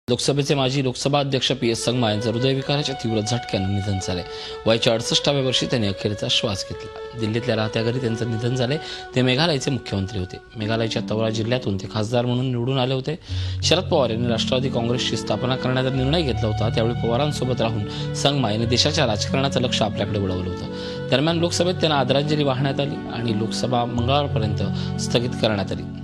लोकसभेचे माजी लोकसभा अध्यक्ष PS संगमा यांचं हृदयविकाराच्या तीव्र झटक्यानं निधन झाले। वयाच्या 68व्या वर्षी त्यांनी अखेरचा श्वास घेतला। दिल्लीतल्या राहत्या घरी त्यांचं निधन झाले। ते मेघालयचे मुख्यमंत्री होते। मेघालयच्या तवरा जिल्ह्यातून ते खासदार म्हणून निवडून आले होते। शरद पवार यांनी राष्ट्रवादी काँग्रेसची स्थापना करण्याचा निर्णय घेतला होता। त्यावेळी पवारांसोबत राहून संगमा यांनी देशाच्या राजकारणाचं लक्ष आपल्याकडे वळवलं होतं। दरम्यान लोकसभेत त्यांना आदरांजली वाहण्यात आली आणि लोकसभा मंगळवारपर्यंत स्थगित करण्यात आली।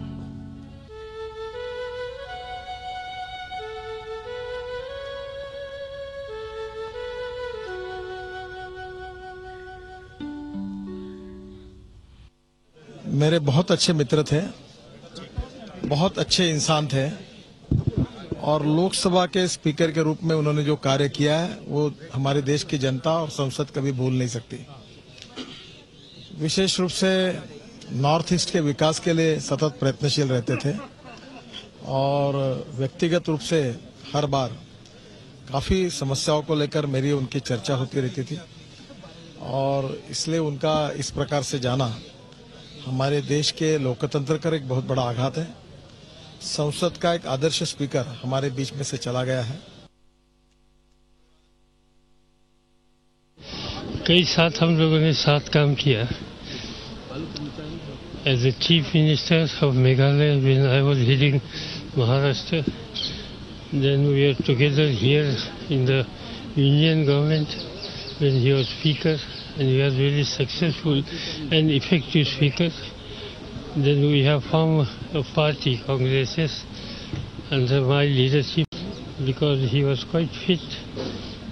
मेरे बहुत अच्छे मित्र थे, बहुत अच्छे इंसान थे और लोकसभा के स्पीकर के रूप में उन्होंने जो कार्य किया है वो हमारे देश की जनता और संसद कभी भूल नहीं सकती। विशेष रूप से नॉर्थ ईस्ट के विकास के लिए सतत प्रयत्नशील रहते थे और व्यक्तिगत रूप से हर बार काफ़ी समस्याओं को लेकर मेरी उनकी चर्चा होती रहती थी और इसलिए उनका इस प्रकार से जाना हमारे देश के लोकतंत्र का एक बहुत बड़ा आघात है। संसद का एक आदर्श स्पीकर हमारे बीच में से चला गया है। कई साथ हम लोगों ने साथ काम किया। As a chief minister of Meghalaya when I was leading Maharashtra, then we were together here in the union government when he was speaker, and we are really successful and effective speakers. Then we have formed a party, Congresses, under my leadership, because he was quite fit,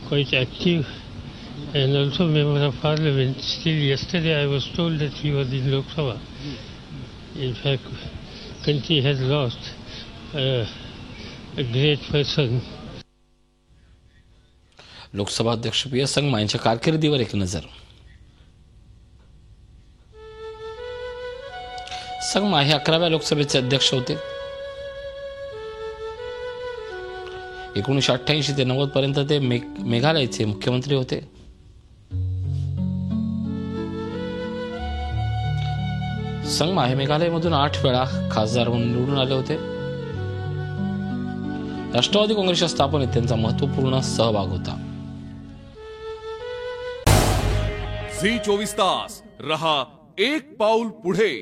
quite active, and also member of parliament. Still yesterday I was told that he was in Lok Sabha. In fact, country has lost a great person. Lok Sabha अध्यक्ष PS Sangma यांच्या कारकिर्दीवर एक नजर। संगमा हे 11व्या लोकसभेचे अध्यक्ष होते। 1988 ते 90 पर्यंत ते मेघालयचे मुख्यमंत्री होते। संगमा हे मेघालयमधून 8 वेळा खासदार म्हणून निवडून आले होते। राष्ट्रवादी काँग्रेसच्या स्थापनेत त्यांचा महत्त्वपूर्ण सहभाग होता। झी 24 तास रहा एक पाऊल पुढे।